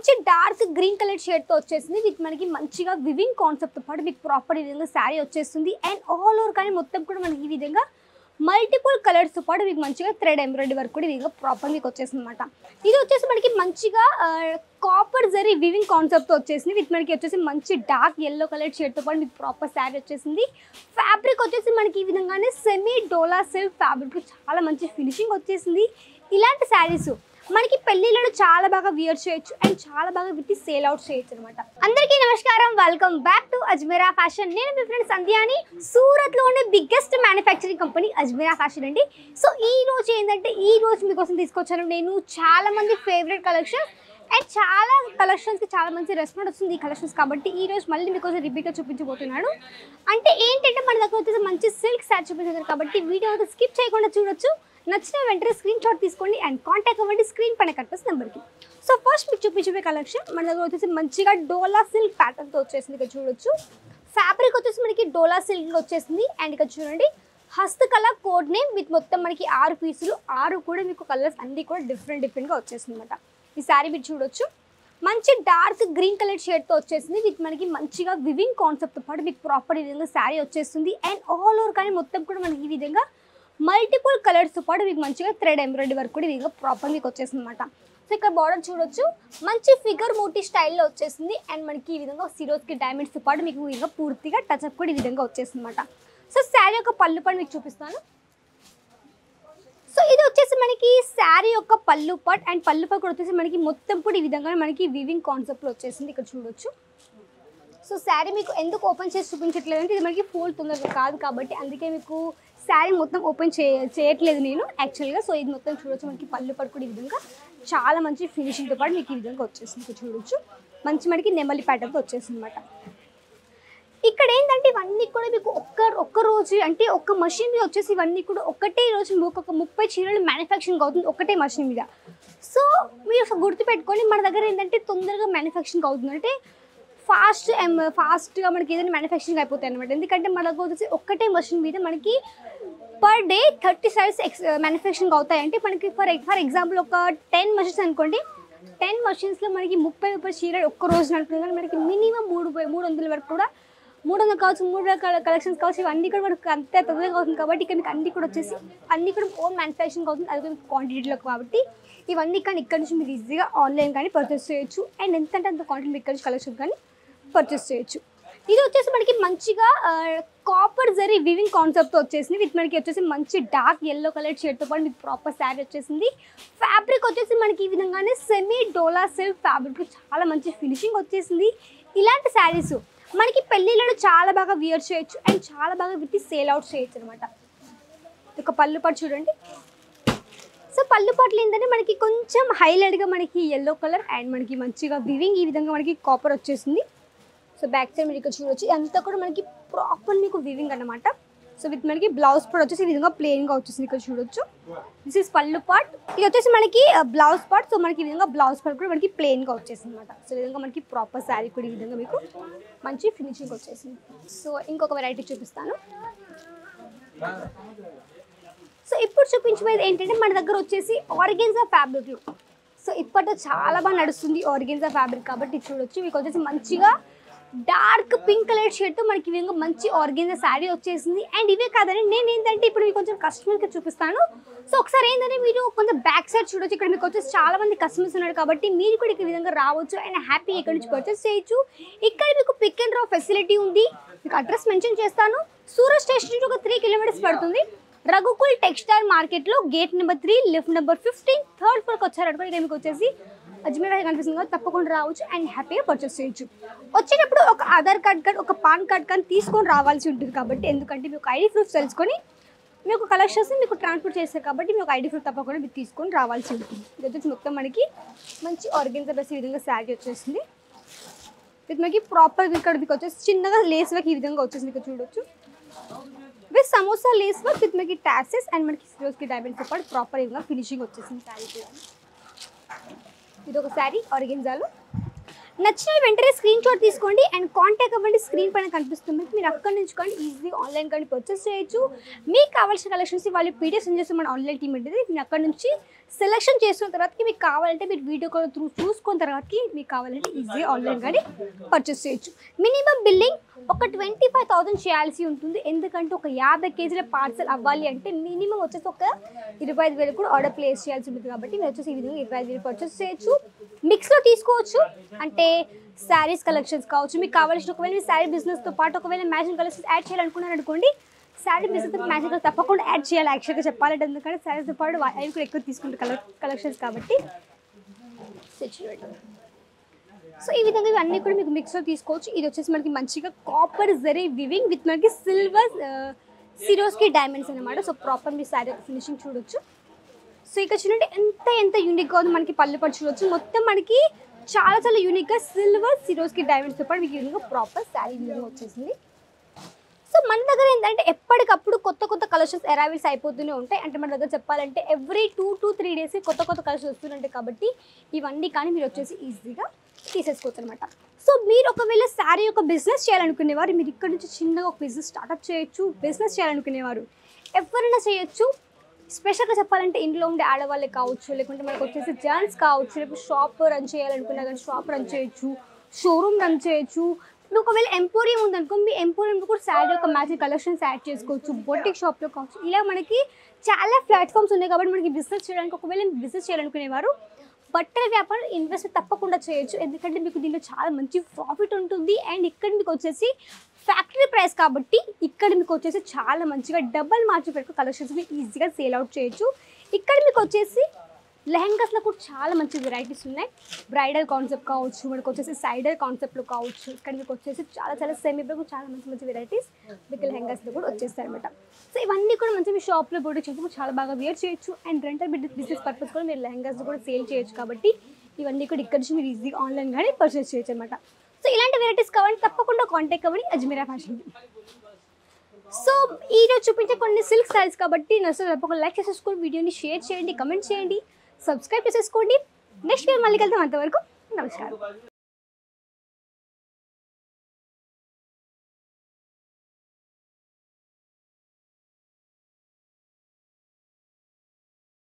మంచి dark green colour shade తో వచ్చేసింది విత్ మనకి మంచిగా వివింగ్ కాన్సెప్ట్ తో పాటు మీకు ప్రాపర్ ఈ విధంగా శారీ వచ్చేస్తుంది అండ్ ఆల్ ఓవర్ కానీ మొత్తం కూడా మనకి ఈ విధంగా మల్టిపుల్ కలర్స్ తో పాటు మీకు మంచిగా థ్రెడ్ ఎంబ్రాయిడరీ వర్క్ కూడా ఈ విధంగా ప్రాపర్ మీకు వచ్చేసింది అనమాట. ఇది వచ్చేసి మనకి మంచిగా కాపర్ జరీ వివింగ్ కాన్సెప్ట్ తో వచ్చేసింది విత్ మనకి వచ్చేసి మంచి డార్క్ ఎల్లో కలర్ షేడ్ తో పాటు మీకు ప్రాపర్ శారీ వచ్చేసింది. ఫ్యాబ్రిక్ వచ్చేసి మనకి ఈ విధంగానే సెమీ డోలా సిల్క్ ఫ్యాబ్రిక్ చాలా మంచి ఫినిషింగ్ వచ్చేసింది. ఇలాంటి శారీస్ మనకి పెళ్లిళ్ళలో చాలా బాగా వియర్ చేయొచ్చు అండ్ చాలా బాగా వీటి సేల్ అవుట్ చేయొచ్చు అనమాట. అందరికీ నమస్కారం, welcome back to Ajmeera fashion. నేను మీ ఫ్రెండ్ సంధ్యాని. సూరత్ లో ఉండే biggest manufacturing company Ajmeera fashion అండి. సో ఈ రోజు ఏంటంటే ఈ రోజు మీకోసం తీసుకొచ్చాను నేను చాలా మంది ఫేవరెట్ కలెక్షన్ అండ్ చాలా కలెక్షన్స్కి చాలా మంచి రెస్పాన్స్ వస్తుంది ఈ కలెక్షన్స్. కాబట్టి ఈ రోజు మళ్ళీ మీకోసం రిపీట్గా చూపించబోతున్నాను. అంటే ఏంటంటే మన దగ్గర వచ్చేసి మంచి సిల్క్ శారీ చూపించారు కాబట్టి వీడియో స్కిప్ చేయకుండా చూడొచ్చు. నచ్చిన వెంటనే స్క్రీన్ షాట్ తీసుకోండి అండ్ కాంటాక్ట్ అవ్వండి స్క్రీన్ పైన కనిపిస్తున్న నెంబర్కి. సో ఫస్ట్ మీకు చూపించే కలెక్షన్ మన దగ్గర వచ్చేసి మంచిగా డోలా సిల్క్ ప్యాటర్న్తో వచ్చేసింది. ఇక్కడ చూడొచ్చు ఫ్యాబ్రిక్ వచ్చేసి మనకి డోలా సిల్క్ వచ్చేసింది అండ్ ఇక్కడ చూడండి హస్తకళ కోడ్ నేమ్ విత్ మొత్తం మనకి 6 పీసులు, 6 కూడా మీకు కలర్స్ అన్నీ కూడా డిఫరెంట్గా వచ్చేసింది అనమాట. ఈ శారీ మీరు చూడొచ్చు మంచి డార్క్ గ్రీన్ కలర్ షేడ్తో వచ్చేసింది విత్ మనకి మంచిగా వివింగ్ కాన్సెప్ట్తో పాటు మీకు ప్రాపర్ ఈ విధంగా శారీ వచ్చేస్తుంది అండ్ ఆల్ ఓవర్ కానీ మొత్తం కూడా మనకి ఈ విధంగా మల్టిపుల్ కలర్స్తో పాటు మీకు మంచిగా థ్రెడ్ ఎంబ్రాయిడరీ వర్క్ కూడా ఈ విధంగా ప్రాపర్ మీకు వచ్చేసింది అనమాట. సో ఇక్కడ బార్డర్ చూడొచ్చు మంచి ఫిగర్ మోటీ స్టైల్లో వచ్చేసింది అండ్ మనకి ఈ విధంగా సిరోస్కి డైమండ్స్తో పాటు మీకు ఈ విధంగా పూర్తిగా టచ్అప్ కూడా ఈ విధంగా వచ్చేసింది అనమాట. సో శారీ యొక్క పళ్ళు పాటు మీకు చూపిస్తాను. సో ఇది వచ్చేసి మనకి శారీ యొక్క పళ్ళు పాట్ అండ్ పళ్ళు పాట్ కూడా వచ్చేసి మనకి మొత్తం కూడా ఈ విధంగా మనకి వివింగ్ కాన్సెప్ట్లో వచ్చేసింది. ఇక్కడ చూడొచ్చు. సో శారీ మీకు ఎందుకు ఓపెన్ చేసి చూపించట్లేదు అంటే ఇది మనకి ఫోల్డ్ తొందరగా కాదు కాబట్టి అందుకే మీకు శారీ మొత్తం ఓపెన్ చేయట్లేదు నేను యాక్చువల్గా. సో ఇది మొత్తం చూడొచ్చు మనకి పళ్ళు పాటు కూడా ఈ విధంగా చాలా మంచి ఫినిషింగ్తో పాటు మీకు ఈ విధంగా వచ్చేసింది. ఇక్కడ చూడొచ్చు మంచి మనకి నెమలి ప్యాటర్న్తో వచ్చేసింది అనమాట. ఇక్కడ ఏంటంటే ఇవన్నీ కూడా మీకు ఒక్క రోజు అంటే ఒక్క మషిన్ మీద వచ్చేసి ఇవన్నీ కూడా ఒకటే రోజు మీకు ఒక 30 చీరలు మ్యానుఫ్యాక్చరింగ్ అవుతుంది ఒకటే మషిన్ మీద. సో మీరు గుర్తుపెట్టుకొని మన దగ్గర ఏంటంటే తొందరగా మ్యానుఫ్యాక్చరింగ్ అవుతుంది అంటే ఫాస్ట్గా మనకి ఏదైనా మ్యానుఫ్యాక్చరింగ్ అయిపోతాయి అనమాట. ఎందుకంటే మన దగ్గర వచ్చేసి ఒక్కటే మషిన్ మీద మనకి పర్ డే 30 సారీస్ మ్యానుఫ్యాక్చరింగ్ అవుతాయి. అంటే మనకి ఫర్ ఎగ్జాంపుల్ ఒక 10 మషిన్స్ అనుకోండి, 10 మషిన్స్లో మనకి 30 చీరలు ఒక్క రోజు అనుకున్నాం కానీ మనకి మినిమం 300 వరకు కూడా 300 కావచ్చు 300 కలెక్షన్స్ కావచ్చు ఇవన్నీ కూడా మనకు అంతే తొందరగా అవుతుంది. కాబట్టి ఇక్కడ మీకు అన్నీ కూడా వచ్చేసి అన్నీ కూడా ఓన్ మ్యానుఫ్యాక్చరింగ్ అవుతుంది అది మీకు క్వాంటిటీలో. కాబట్టి ఇవన్నీ కానీ ఇక్కడ నుంచి మీరు ఈజీగా ఆన్లైన్ కానీ పర్చేస్ చేయొచ్చు అండ్ ఎంతంటే అంత క్వాంటిటీ ఇక్కడ నుంచి కలెక్షన్ కానీ పర్చేస్ చేయొచ్చు. ఇది వచ్చేసి మనకి మంచిగా కాపర్ జరీ వివింగ్ కాన్సెప్ట్తో వచ్చేసింది విత్ మనకి వచ్చేసి మంచి డార్క్ ఎల్లో కలర్ షేడ్తో పాటు మీకు ప్రాపర్ శారీ వచ్చేసింది. ఫ్యాబ్రిక్ వచ్చేసి మనకి ఈ విధంగానే సెమీ డోలా సిల్క్ ఫ్యాబ్రిక్ చాలా మంచి ఫినిషింగ్ వచ్చేసింది. ఇలాంటి శారీస్ మనకి పెళ్లిళ్ళలో చాలా బాగా వియర్ చేయొచ్చు అండ్ చాలా బాగా వీటి సేల్ అవుట్ చేయొచ్చు అనమాట. ఒక పళ్ళు పాటు చూడండి. సో పళ్ళు పాటలు ఏంటంటే మనకి కొంచెం హైలైట్గా మనకి ఎల్లో కలర్ అండ్ మనకి మంచిగా వివింగ్ ఈ విధంగా మనకి కాపర్ వచ్చేసింది. సో బ్యాక్ సైడ్ మీరు ఇక్కడ చూడొచ్చు అంతా కూడా మనకి ప్రాపర్ మీకు వివింగ్ అనమాట. సో విత్ మనకి బ్లౌజ్ పార్ట్ వచ్చేసి ఈ విధంగా ప్లెయిన్గా వచ్చేసింది. ఇక్కడ చూడొచ్చు దిస్ ఈస్ పళ్ళు పార్ట్. ఇది వచ్చేసి మనకి బ్లౌజ్ పార్ట్. సో మనకి ఈ విధంగా బ్లౌజ్ పార్ట్ కూడా మనకి ప్లెయిన్గా వచ్చేసింది అనమాట. సో ఈ విధంగా మనకి ప్రాపర్ శారీ కూడా ఈ విధంగా మీకు మంచి ఫినిషింగ్ వచ్చేసింది. సో ఇంకొక వెరైటీ చూపిస్తాను. సో ఇప్పుడు చూపించబోయేది ఏంటంటే మన దగ్గర వచ్చేసి ఆర్గెన్జా ఫ్యాబ్రిక్లు. సో ఇప్పట్లో చాలా బాగా నడుస్తుంది ఆర్గెన్జా ఫ్యాబ్రిక్ కాబట్టి చూడొచ్చు మీకు వచ్చేసి మంచిగా డార్క్ పింక్ కలర్ షేడ్తో మనకి ఈ విధంగా మంచి ఆర్గెన్జా శారీ వచ్చేసింది. అండ్ ఇవే కాదని నేను ఏంటంటే ఇప్పుడు మీకు కొంచెం కస్టమర్కి చూపిస్తాను. సో ఒకసారి ఏంటంటే మీరు కొంచెం బ్యాక్ సైడ్ చూడొచ్చు. ఇక్కడ మీకు వచ్చేసి చాలా మంది కస్టమర్స్ ఉన్నారు కాబట్టి మీరు కూడా ఈ విధంగా రావచ్చు అండ్ హ్యాపీ ఇక్కడ నుంచి పర్చేస్ చేయొచ్చు. ఇక్కడ మీకు పిక్ అండ్ డ్రాప్ ఫెసిలిటీ ఉంది. మీకు అడ్రస్ మెన్షన్ చేస్తాను. సూరత్ స్టేషన్ నుంచి ఒక 3 కిలోమీటర్స్ పడుతుంది. రఘుకుల్ టెక్స్టైల్ మార్కెట్లో gate number 3 lift number 15 third ఫ్లోర్కి వచ్చారనుకో ఇక్కడ మీకు వచ్చేసి అజ్మీరా కనిపిస్తుంది కదా తప్పకుండా రావచ్చు అండ్ హ్యాపీగా పర్చేస్ చేయొచ్చు. వచ్చేటప్పుడు ఒక ఆధార్ కార్డ్ కానీ ఒక పాన్ కార్డ్ కానీ తీసుకొని రావాల్సి ఉంటుంది. కాబట్టి ఎందుకంటే మీకు ఐడి ప్రూఫ్ తెలుసుకొని మీకు కలెక్షన్స్ మీకు ట్రాన్స్పోర్ట్ చేస్తారు కాబట్టి మీకు ఐడి ప్రూఫ్ తప్పకుండా మీరు తీసుకొని రావాల్సి ఉంటుంది. ఇది వచ్చేసి మొత్తం మనకి మంచి ఆర్గెన్జా డ్రెస్ ఈ విధంగా శారీ వచ్చేసింది విత్ మనకి ప్రాపర్ ఇక్కడ మీకు వచ్చేసి చిన్నగా లేస్ వర్క్ ఈ విధంగా వచ్చేసింది. ఇక్కడ చూడొచ్చు with samosa lace work with మనకి టాసెస్ అండ్ మనకి సిరోస్కి డైమండ్స్తో పాటు ప్రాపర్ ఈ విధంగా ఫినిషింగ్ వచ్చేసింది శారీ. ఇది ఒక శారీ ఆర్గెన్జాలో నచ్చిన వెంటనే స్క్రీన్ షాట్ తీసుకోండి అండ్ కాంటాక్ట్ అవ్వండి. స్క్రీన్ పైన కనిపిస్తుంది, మీరు అక్కడి నుంచి కానీ ఈజీ ఆన్లైన్ కానీ పర్చేస్ చేయొచ్చు. మీకు కావాల్సిన కలెక్షన్స్ వాళ్ళు పీడిఎఫ్ సెండ్ చేస్తే మన ఆన్లైన్ టీమ్ ఉంటుంది. మీరు అక్కడ నుంచి సెలెక్షన్ చేసుకున్న తర్వాతకి మీకు కావాలంటే మీరు వీడియో కాల్ త్రూ చూసుకున్న తర్వాతకి మీకు కావాలంటే ఈజీ ఆన్లైన్ కానీ పర్చేస్ చేయొచ్చు. మినిమం బిల్లింగ్ ఒక 25,000 చేయాల్సి ఉంటుంది. ఎందుకంటే ఒక 50 కేజీల పార్సల్ అవ్వాలి అంటే మినిమం వచ్చేసి ఒక 25,000 కూడా ఆర్డర్ ప్లేస్ చేయాల్సి ఉంటుంది. కాబట్టి మీరు వచ్చేసి ఈ విధంగా 25,000 పర్చేస్ చేయొచ్చు. మిక్స్లో తీసుకోవచ్చు, అంటే శారీస్ కలెక్షన్స్ కావచ్చు. మీకు కావాల్సిన ఒకవేళ మీ శారీ బిజినెస్తో పాటు ఒకవేళ మ్యాచింగ్ కలెక్షన్స్ యాడ్ చేయాలనుకున్నారు అనుకోండి, శారీ బిజినెస్ మ్యాచింగ్ కలర్ తప్పకుండా యాడ్ చేయాలి. యాక్చువల్గా చెప్పాలంటే ఎందుకంటే శారీస్తో పాటు అవి కూడా ఎక్కువ తీసుకుంటారు కలెక్షన్స్ కాబట్టి. సో ఈ విధంగా ఇవన్నీ కూడా మీకు మిక్స్లో తీసుకోవచ్చు. ఇది వచ్చేసి మనకి మంచిగా కాపర్ జరీ వివింగ్ విత్ మనకి సిల్వర్ సిరోస్కి డైమండ్స్ అనమాట. సో ప్రాపర్ మీ శారీ ఫినిషింగ్ చూడొచ్చు. సో ఇక్కడ చూడండి ఎంత యూనిక్గా ఉంది. మనకి పళ్ళు పట్టు చూడొచ్చు. మొత్తం మనకి చాలా యూనిక్గా సిల్వర్ సిరోస్కి డైమండ్స్తో పాటు మీకు యూనిక్గా ప్రాపర్ శారీ విధంగా వచ్చేసింది. సో మన దగ్గర ఏంటంటే ఎప్పటికప్పుడు కొత్త కలెక్షన్స్ అరైవల్స్ అయిపోతూనే ఉంటాయి. అంటే మన దగ్గర చెప్పాలంటే ఎవ్రీ 2 to 3 డేస్ కొత్త కలెక్షన్స్ వస్తుంటాయి. కాబట్టి ఇవన్నీ కానీ మీరు వచ్చేసి ఈజీగా తీసేసుకోవచ్చు అనమాట. సో మీరు ఒకవేళ శారీ యొక్క బిజినెస్ చేయాలనుకునేవారు మీరు ఇక్కడ నుంచి చిన్నగా ఒక బిజినెస్ స్టార్ట్అప్ చేయొచ్చు. బిజినెస్ చేయాలనుకునేవారు ఎవరైనా చేయొచ్చు. స్పెషల్గా చెప్పాలంటే ఇంట్లో ఉండే ఆడవాళ్ళే కావచ్చు, లేకుంటే మనకు వచ్చేసి జెంట్స్ కావచ్చు, లేకపోతే షాప్ రన్ చేయాలనుకున్నా కానీ షాప్ రన్ చేయొచ్చు, షోరూమ్ రన్ చేయొచ్చు. ఇప్పుడు ఒకవేళ ఎంపోరియం ఉందనుకో, మీ ఎంపోరియంలో కూడా శారీ యొక్క మ్యాచింగ్ కలెక్షన్స్ యాడ్ చేసుకోవచ్చు. బొటిక్ షాప్లో కావచ్చు. ఇలా మనకి చాలా ప్లాట్ఫామ్స్ ఉన్నాయి. కాబట్టి మనకి బిజినెస్ చేయడానికి ఒకవేళ బిజినెస్ చేయాలనుకునేవారు బట్టల వ్యాపారం ఇన్వెస్ట్ తప్పకుండా చేయొచ్చు. ఎందుకంటే మీకు దీంట్లో చాలా మంచి ప్రాఫిట్ ఉంటుంది. అండ్ ఇక్కడ మీకు వచ్చేసి ఫ్యాక్టరీ ప్రైస్ కాబట్టి ఇక్కడ మీకు వచ్చేసి చాలా మంచిగా డబల్ మార్జిన్ పెట్టుకు కలెక్షన్స్ మీకు ఈజీగా సేల్ అవుట్ చేయొచ్చు. ఇక్కడ మీకు వచ్చేసి లెహంగాస్లో కూడా చాలా మంచి వెరైటీస్ ఉన్నాయి. బ్రైడల్ కాన్సెప్ట్ కావచ్చు, మనకు వచ్చేసి సైడర్ కాన్సెప్ట్లో కావచ్చు. ఇక్కడ మీకు వచ్చేసి చాలా సెమీలో చాలా మంచి వెరైటీస్ మీకు లెహంగాస్లో కూడా వచ్చేస్తాయి అనమాట. సో ఇవన్నీ కూడా మంచి మీ షాప్లో కూడా చేసి చాలా బాగా వేర్ చేయొచ్చు. అండ్ రెంటల్ బిజినెస్ పర్పస్ కూడా మీరు లెహంగాస్ కూడా సేల్ చేయొచ్చు. కాబట్టి ఇవన్నీ కూడా ఇక్కడ నుంచి మీరు ఈజీగా ఆన్లైన్ కానీ పర్చేస్ చేయొచ్చు అనమాట. సో ఇలాంటి వెరైటీస్ కావాలంటే తప్పకుండా కాంటాక్ట్ అవ్వండి అజ్మీరా ఫ్యాషన్. సో ఈరోజు చూపించే కొన్ని సిల్క్ స్టైల్స్ కాబట్టి నచ్చితే తప్పకుండా లైక్ చేసేసుకోండి, వీడియోని షేర్ చేయండి, కమెంట్ చేయండి, సబ్స్క్రైబ్ చేసేసుకోండి. నెక్స్ట్ వీడియో మళ్ళీ కలుద్దాం. అంతవరకు నమస్కారం.